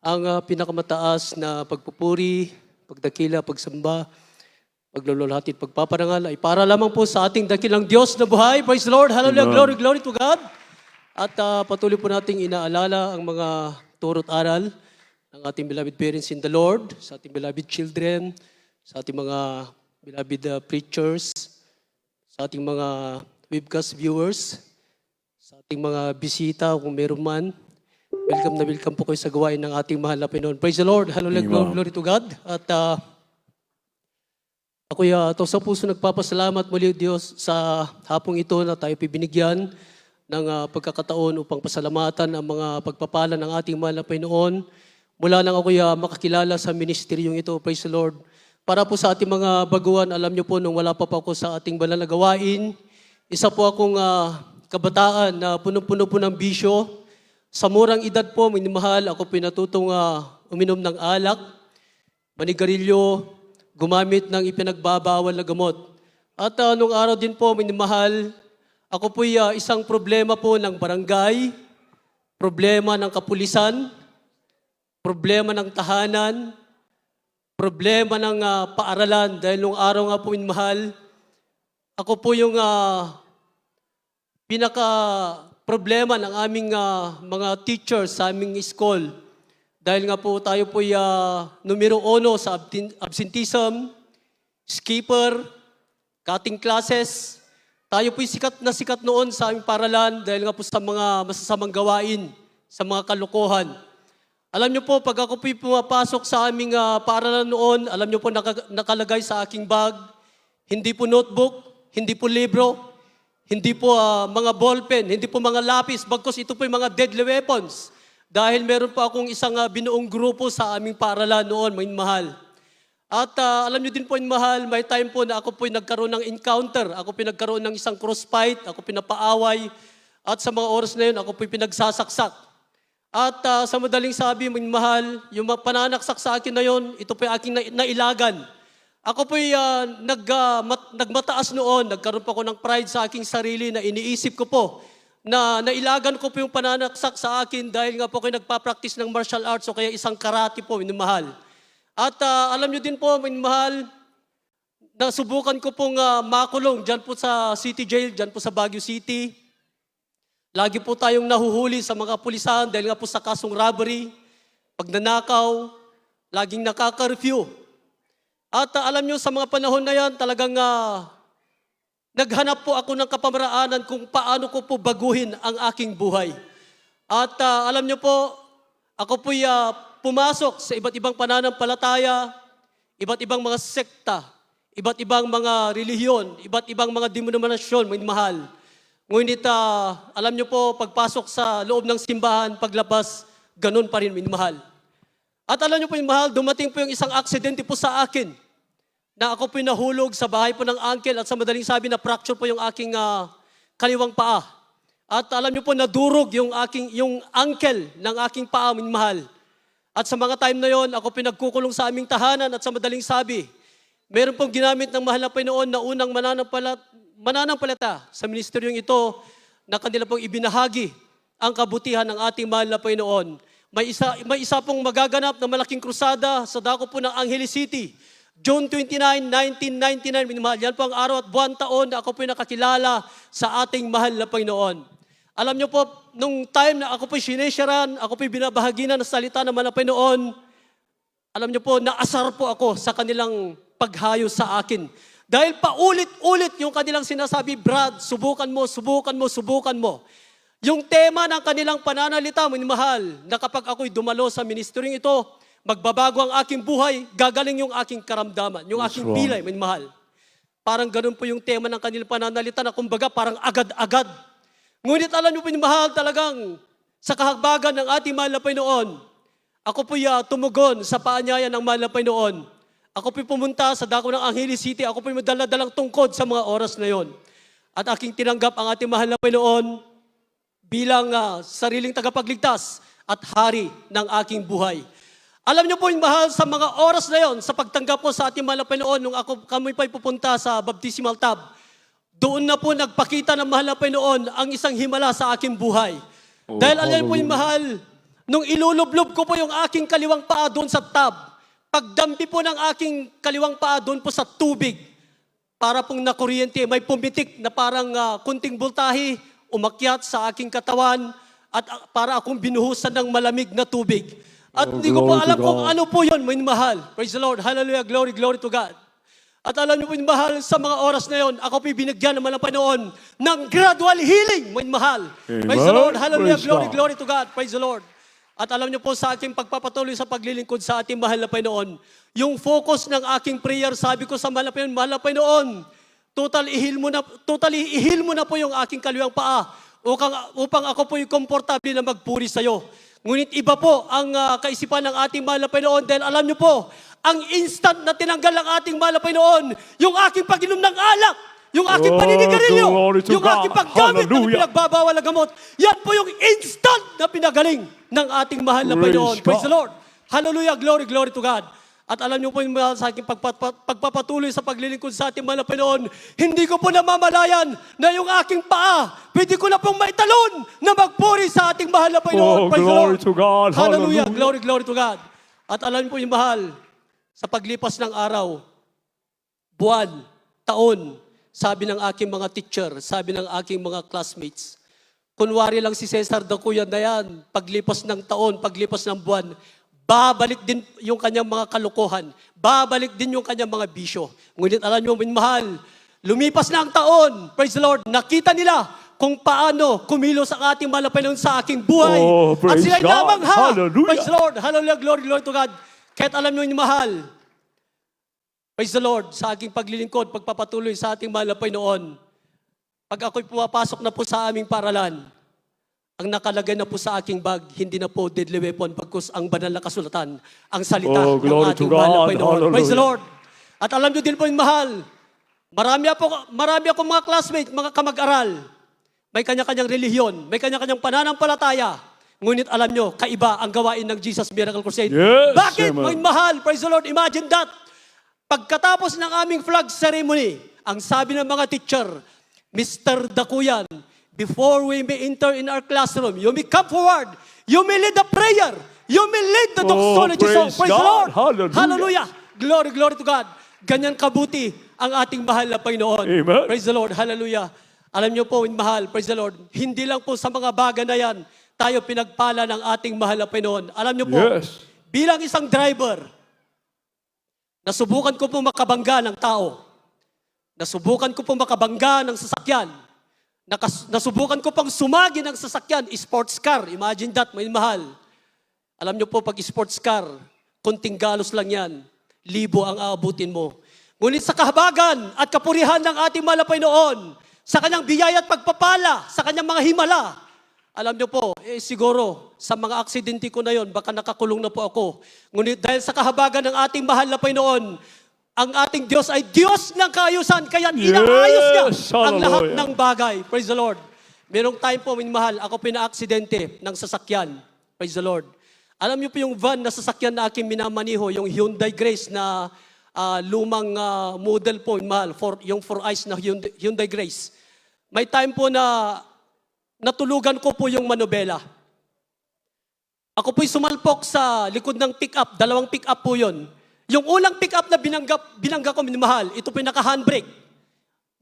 ang pinakamataas na pagpupuri, pagdakila, pagsamba, pagluluhati at pagpaparangal ay para lamang po sa ating dakilang Diyos na buhay. Praise the Lord. Hallelujah. Glory, glory to God. At patuloy po nating inaalala ang mga turo't aral ng ating beloved parents in the Lord, sa ating beloved children, sa ating mga beloved preachers, sa ating mga webcast viewers, sa ating mga bisita kung meron man. Welcome na welcome po kayo sa gawain ng ating mahal na Panginoon. Praise the Lord. Hallelujah. Glory to God. At ako'y sa puso nagpapasalamat muli Diyos sa hapong ito na tayo pibinigyan ng pagkakataon upang pasalamatan ang mga pagpapala ng ating mahal na Panginoon. Mula nang ako'y makakilala sa ministeryong ito. Praise the Lord. Para po sa ating mga baguhan, alam niyo po nung wala pa ako sa ating banal na gawain, isa po akong kabataan na punong-puno po ng bisyo. Sa murang edad po, minimahal, ako pinatutong uminom ng alak, manigarilyo, gumamit ng ipinagbabawal na gamot. At nung araw din po, minimahal, ako po'y isang problema po ng barangay, problema ng kapulisan, problema ng tahanan, problema ng paaralan. Dahil nung araw nga po, minimahal, ako po yung problema ng aming mga teachers sa aming school. Dahil nga po tayo po numero 1 sa absenteeism, skipper, cutting classes. Tayo po sikat na sikat noon sa aming paralan dahil nga po sa mga masasamang gawain, sa mga kalokohan. Alam niyo po, pag ako po pumapasok sa aming paralan noon, alam niyo po nakalagay sa aking bag, hindi po notebook, hindi po libro, hindi po mga ballpen, hindi po mga lapis, bagkus ito po yung mga deadly weapons. Dahil meron po akong isang binuong grupo sa aming paaralan noon, mahal. At alam niyo din po mahal, may time po na ako po nagkaroon ng encounter, ako po nagkaroon ng isang crossfight, ako pinapaaway, at sa mga oras na yun, ako po pinagsasaksak. At sa madaling sabi, mahal, yung pananaksak sa akin na yun, ito po yung aking nailagan. Ako po'y nagmataas noon, nagkaroon pa ako ng pride sa aking sarili na iniisip ko po na nailagan ko po yung pananaksak sa akin dahil nga po ako nagpa-practice ng martial arts o kaya isang karate po, minumahal. At alam nyo din po, minumahal, nasubukan ko pong makulong dyan po sa City Jail, dyan po sa Baguio City. Lagi po tayong nahuhuli sa mga pulisan dahil nga po sa kasong robbery, pagnanakaw, laging nakaka-review. At alam nyo, sa mga panahon na yan, talagang naghanap po ako ng kapamaraanan kung paano ko po baguhin ang aking buhay. At alam nyo po, ako po'y pumasok sa iba't ibang pananampalataya, iba't ibang mga sekta, iba't ibang mga relihiyon, iba't ibang mga denominasyon, mahal. Ngunit alam nyo po, pagpasok sa loob ng simbahan, paglabas, ganun pa rin, mahal. At alam niyo po yung mahal, dumating po yung isang aksidente po sa akin na ako po nahulog sa bahay po ng uncle at sa madaling sabi na fracture po yung aking kaliwang paa. At alam niyo po, nadurog yung uncle ng aking paa, mahal. At sa mga time na yon, ako pinagkukulong sa aming tahanan at sa madaling sabi, meron pong ginamit ng mahal na Panginoon na unang mananampalata sa ministeryong ito na kanila pong ibinahagi ang kabutihan ng ating mahal na Panginoon. May isa pong magaganap na malaking krusada sa dako po ng Angeles City. June 29, 1999, minimahal. Yan po ang araw at buwan taon na ako po nakakilala sa ating mahal na Panginoon. Alam niyo po, nung time na ako po sinesyaran, ako po binabahagi na ng salita ng mahal na Panginoon, alam niyo po, naasar po ako sa kanilang paghayo sa akin. Dahil paulit-ulit yung kanilang sinasabi, Brad, subukan mo, subukan mo, subukan mo. Yung tema ng kanilang pananalita, minimahal, na kapag ako'y dumalo sa ministeryong ito, magbabago ang aking buhay, gagaling yung aking karamdaman, yung aking pilay, minimahal. Parang ganun po yung tema ng kanilang pananalita na kumbaga parang agad-agad. Ngunit alam niyo po minimahal, talagang sa kahagbagan ng ating mahal na Panginoon, ako po'y tumugon sa paanyaya ng mahal na Panginoon. Ako po'y pumunta sa dako ng Angeles City, ako po'y madala-dalang tungkod sa mga oras na yon. At aking tinanggap ang ating mahal na Panginoon bilang sariling tagapagligtas at hari ng aking buhay. Alam niyo po yung mahal, sa mga oras na yon, sa pagtanggap ko sa ating mahal na Panginoon, nung kami pa'y pupunta sa baptismal tub, doon na po nagpakita ng mahal na Panginoon ang isang himala sa aking buhay. Dahil alam niyo po yung mahal, nung ilulublob ko po yung aking kaliwang paa doon sa tub, pagdampi po ng aking kaliwang paa doon po sa tubig, para pong nakuryente, may pumitik na parang kunting voltahe, umakyat sa aking katawan, at para akong binuhusan ng malamig na tubig. At hindi ko po alam kung ano po yun, minamahal. Praise the Lord. Hallelujah. Glory, glory to God. At alam niyo po, minamahal, sa mga oras na yon, ako po binigyan naman ng Panginoon ng gradual healing, minamahal. Praise the Lord. Hallelujah. Glory, glory to God. Praise the Lord. At alam niyo po, sa aking pagpapatuloy sa paglilingkod sa ating mahal na Panginoon, yung focus ng aking prayer, sabi ko sa mahal na Panginoon, totally ihil mo na po yung aking kaliwang paa upang ako po yung komportable na magpuri sa iyo. Ngunit iba po ang kaisipan ng ating mahal na Panginoon dahil alam niyo po, ang instant na tinanggal ng ating mahal na Panginoon, yung aking pag-inom ng alak, yung aking paninigarilyo, yung aking paggamit ng pinagbabawal na gamot, yan po yung instant na pinagaling ng ating mahal na Panginoon. Praise the Lord. Hallelujah. Glory, glory to God. At alam niyo po yung sa aking pagpapatuloy sa paglilingkod sa ating mahal na Panginoon, hindi ko po namamalayan na yung aking paa, pwede ko na pong maitalon na magpuri sa ating mahal na Panginoon. Praise the Lord. To God. Hallelujah. Glory, glory to God. At alam niyo po yung mahal, sa paglipas ng araw, buwan, taon, sabi ng aking mga teacher, sabi ng aking mga classmates, kunwari lang si Cesar Dacuyan na yan, paglipas ng taon, paglipas ng buwan, babalik din yung kanyang mga kalokohan, babalik din yung kanyang mga bisyo. Ngunit alam niyo, minamahal, lumipas na ang taon, praise the Lord, nakita nila kung paano kumilos ang ating mahal na Panginoon sa aking buhay. At sila'y lamang praise the Lord, hallelujah, glory, glory to God. Kahit alam niyo yung mahal, praise the Lord, sa aking paglilingkod, pagpapatuloy sa ating mahal na Panginoon, pag ako'y pumapasok na po sa aming paralan, ang nakalagay na po sa aking bag, hindi na po deadly weapon, pagkus ang banal na kasulatan, ang salita ng ating mahal na Panginoon. Praise the Lord. At alam niyo din po yung mahal, marami akong mga classmates, mga kamag-aral, may kanya-kanyang relihiyon, may kanya-kanyang pananampalataya. Ngunit alam nyo, kaiba ang gawain ng Jesus Miracle Crusade. Yes, Bakit? May mahal, praise the Lord, imagine that. Pagkatapos ng aming flag ceremony, ang sabi ng mga teacher, Mr. Dacuyan, before we may enter in our classroom, you may come forward, you may lead the prayer, you may lead the doxology song. Praise the Lord. Hallelujah. Hallelujah. Glory, glory to God. Ganyan kabuti ang ating mahal na Panginoon. Amen. Praise the Lord. Hallelujah. Alam niyo po, mahal, praise the Lord, hindi lang po sa mga bagay na yan, tayo pinagpala ng ating mahal na Panginoon. Alam niyo po, bilang isang driver, nasubukan ko po makabangga ng tao. Nasubukan ko po makabangga ng sasakyan. Nasubukan ko pang sumagi ng sasakyan, sports car. Imagine that, may mahal. Alam niyo po, pag sports car, kunting galos lang yan. 1,000 ang aabutin mo. Ngunit sa kahabagan at kapurihan ng ating mahal na Panginoon, sa kanyang biyaya at pagpapala, sa kanyang mga himala, alam niyo po, siguro, sa mga aksidente ko na yon, baka nakakulong na po ako. Ngunit dahil sa kahabagan ng ating mahal na Panginoon, ang ating Diyos ay Diyos ng kaayusan, kaya inaayos niya ang lahat ng bagay. Praise the Lord. Merong time po, minamahal, ako pina-aksidente ng sasakyan. Praise the Lord. Alam niyo po yung van na sasakyan na aking minamaniho, yung Hyundai Grace na lumang model po, minamahal, yung 4 eyes na Hyundai Grace. May time po na natulugan ko po yung manobela. Ako po'y sumalpok sa likod ng pick-up, 2 pick-up po yun. Yung unang pick-up na binangga ko, minamahal, ito po'y naka-handbrake,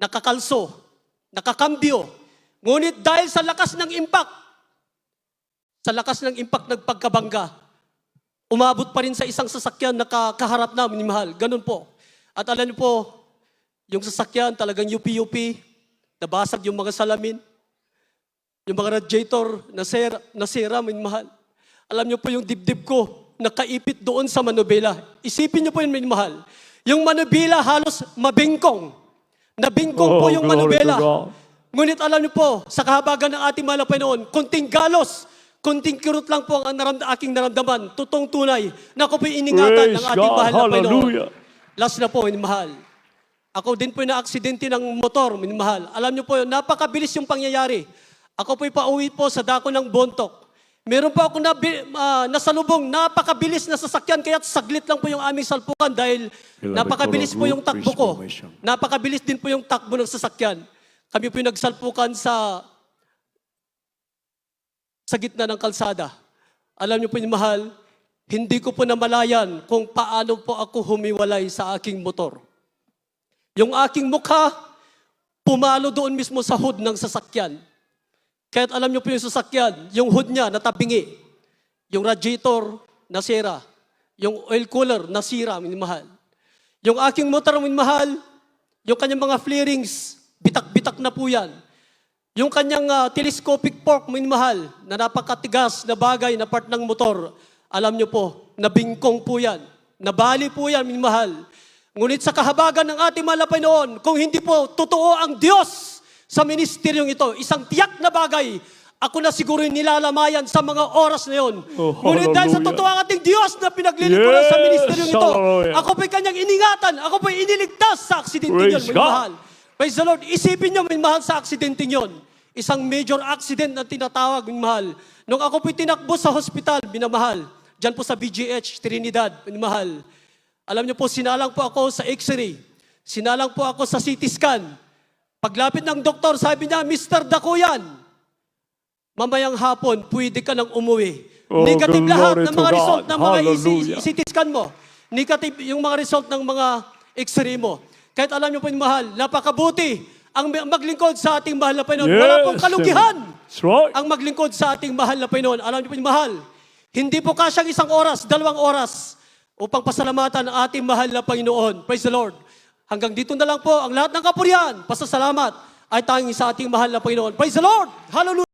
nakakalso, nakakambyo. Ngunit dahil sa lakas ng impact nagpagkabangga, umabot pa rin sa isang sasakyan na kaharap na, minamahal. Ganun po. At alam niyo po, yung sasakyan talagang UP-UP, nabasag yung mga salamin, yung mga radiator, nasira, minamahal. Alam niyo po yung dibdib ko, nakaipit doon sa manobela. Isipin niyo po yun, minamahal. Yung manobela halos mabingkong. Nabingkong po yung manobela. Ngunit alam niyo po, sa kahabagan ng ating mahal na Panginoon, kunting galos, kunting kirot lang po ang aking naramdaman, tutong tunay, na ako po'y iningatan ng ating mahal na Panginoon. Last na po, minamahal. Ako din po yung na-aksidente ng motor, minamahal. Alam niyo po, napakabilis yung pangyayari. Ako po'y pauwi po sa dako ng Bontok. Meron po ako nasalubong, napakabilis na sasakyan, kaya saglit lang po yung aming salpukan dahil napakabilis po yung takbo ko. Napakabilis din po yung takbo ng sasakyan. Kami po yung nagsalpukan sa gitna ng kalsada. Alam niyo po yung mahal, hindi ko po namalayan kung paano po ako humiwalay sa aking motor. Yung aking mukha, pumalo doon mismo sa hood ng sasakyan. Kahit alam niyo po yung sasakyan, yung hood niya natabingi. Yung radiator nasira. Yung oil cooler nasira, minimahal. Yung aking motor, minimahal, yung kanyang mga flarings, bitak-bitak na po yan. Yung kanyang telescopic fork, minimahal, na napakatigas na bagay na part ng motor, alam niyo po, nabingkong po yan. Nabali po yan, minimahal. Ngunit sa kahabagan ng ating mahal na Panginoon, kung hindi po totoo ang Diyos sa ministeryong ito, isang tiyak na bagay, ako na siguro yung nilalamayan sa mga oras na yun. Oh, Ngunit dahil sa hallelujah. totoo ang ating Diyos na pinaglilingkuran sa Yes, ministeryong ito, hallelujah. ako po'y kanyang iningatan, ako po'y iniligtas sa aksidente yun, Praise may God. mahal. Praise the Lord. Isipin nyo, may mahal, sa aksidente yun. Isang major accident na tinatawag, may mahal. Nung ako po'y tinakbo sa hospital, minamahal, dyan po sa BGH, Trinidad, may mahal. Alam niyo po, sinalang po ako sa X-ray. Sinalang po ako sa CT scan. Paglapit ng doktor, sabi niya, Mr. Dakuyan, mamayang hapon, pwede ka nang umuwi. Oh, Negative lahat glory ng to mga God. result ng mga Hallelujah. CT scan mo. Negative yung mga result ng mga X-ray mo. Kahit alam niyo po yung mahal, napakabuti ang maglingkod sa ating mahal na Panginoon. Wala pong kalugihan That's right. ang maglingkod sa ating mahal na Panginoon. Alam niyo po yung mahal, hindi po kasyang 1 oras, 2 oras upang pasalamatan ang ating mahal na Panginoon. Praise the Lord. Hanggang dito na lang po ang lahat ng kapurihan, pasasalamat ay tanging sa ating mahal na Panginoon. Praise the Lord. Hallelujah.